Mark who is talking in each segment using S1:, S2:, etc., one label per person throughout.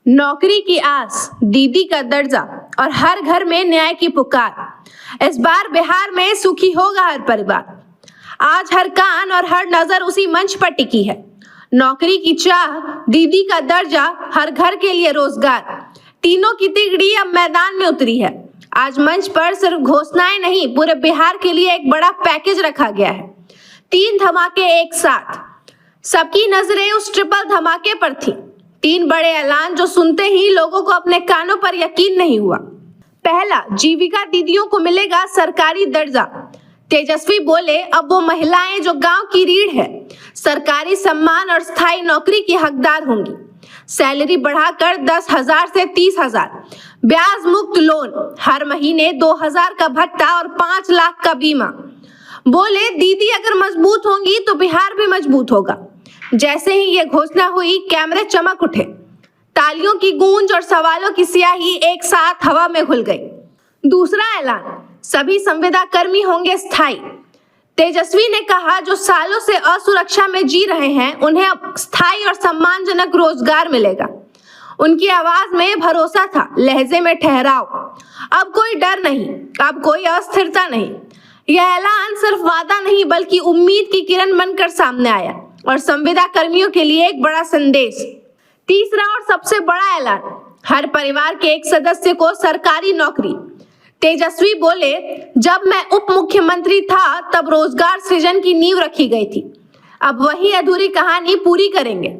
S1: नौकरी की आस, दीदी का दर्जा और हर घर में न्याय की पुकार। इस बार बिहार में सुखी होगा हर परिवार। आज हर कान और हर नजर उसी मंच पर टिकी है। नौकरी की चाह, दीदी का दर्जा, हर घर के लिए रोजगार, तीनों की तिगड़ी अब मैदान में उतरी है। आज मंच पर सिर्फ घोषणाएं नहीं, पूरे बिहार के लिए एक बड़ा पैकेज रखा गया है। 3 धमाके एक साथ। सबकी नजरें उस ट्रिपल धमाके पर थी। 3 बड़े ऐलान जो सुनते ही लोगों को अपने कानों पर यकीन नहीं हुआ। पहला, जीविका दीदियों को मिलेगा सरकारी दर्जा। तेजस्वी बोले, अब वो महिलाएं जो गांव की रीढ़ है, सरकारी सम्मान और स्थायी नौकरी की हकदार होंगी। सैलरी बढ़ाकर 10,000 से 30,000, ब्याज मुक्त लोन, हर महीने 2,000 का भत्ता और 5 लाख का बीमा। बोले, दीदी अगर मजबूत होंगी तो बिहार भी मजबूत होगा। जैसे ही ये घोषणा हुई, कैमरे चमक उठे। तालियों की गूंज और सवालों की स्याही एक साथ हवा में घुल गई। दूसरा ऐलान, सभी संविदा कर्मी होंगे स्थायी। तेजस्वी ने कहा, जो सालों से असुरक्षा में जी रहे हैं, उन्हें अब स्थायी और सम्मानजनक रोजगार मिलेगा। उनकी आवाज में भरोसा था, लहजे में ठहराव। अब कोई डर नहीं, अब कोई अस्थिरता नहीं। यह ऐलान सिर्फ वादा नहीं, बल्कि उम्मीद की किरण बनकर सामने आया और संविदा कर्मियों के लिए एक बड़ा संदेश। तीसरा और सबसे बड़ा ऐलान, हर परिवार के एक सदस्य को सरकारी नौकरी। तेजस्वी बोले, जब मैं उप मुख्यमंत्री था तब रोजगार सृजन की नींव रखी गई थी। अब वही अधूरी कहानी पूरी करेंगे।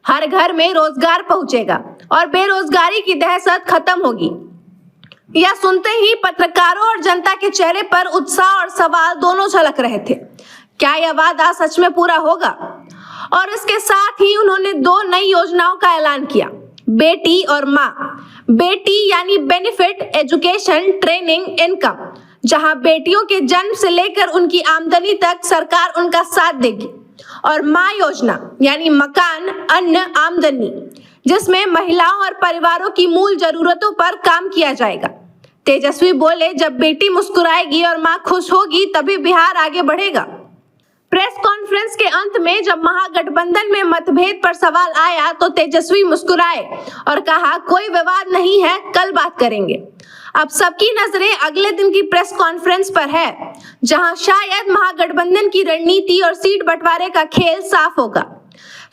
S1: हर घर में रोजगार पहुंचेगा और बेरोजगारी की दहशत खत्म होगी। यह सुनते ही पत्रकारों और जनता के चेहरे पर उत्साह और सवाल दोनों झलक रहे थे। क्या यह वादा सच में पूरा होगा? और इसके साथ ही उन्होंने 2 नई योजनाओं का ऐलान किया, बेटी और माँ। बेटी यानी बेनिफिट, एजुकेशन, ट्रेनिंग, इनकम, जहां बेटियों के जन्म से लेकर उनकी आमदनी तक सरकार उनका साथ देगी। और माँ योजना यानी मकान, अन्न, आमदनी, जिसमें महिलाओं और परिवारों की मूल जरूरतों पर काम किया जाएगा। तेजस्वी बोले, जब बेटी मुस्कुराएगी और माँ खुश होगी तभी बिहार आगे बढ़ेगा। प्रेस कॉन्फ्रेंस के अंत में जब महागठबंधन में मतभेद पर सवाल आया तो तेजस्वी मुस्कुराए और कहा, कोई विवाद नहीं है, कल बात करेंगे। अब सबकी नजरें अगले दिन की प्रेस कॉन्फ्रेंस पर है, जहां शायद महागठबंधन की रणनीति और सीट बंटवारे का खेल साफ होगा।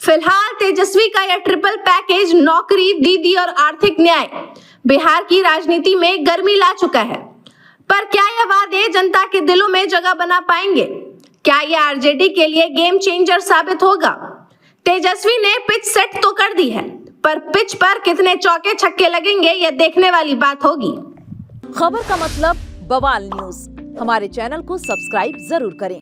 S1: फिलहाल तेजस्वी का यह ट्रिपल पैकेज, नौकरी, दीदी और आर्थिक न्याय, बिहार की राजनीति में गर्मी ला चुका है। पर क्या यह वादे जनता के दिलों में जगह बना पाएंगे? क्या यह आरजेडी के लिए गेम चेंजर साबित होगा? तेजस्वी ने पिच सेट तो कर दी है, पर पिच पर कितने चौके छक्के लगेंगे, यह देखने वाली बात होगी।
S2: खबर का मतलब बवाल न्यूज। हमारे चैनल को सब्सक्राइब जरूर करें।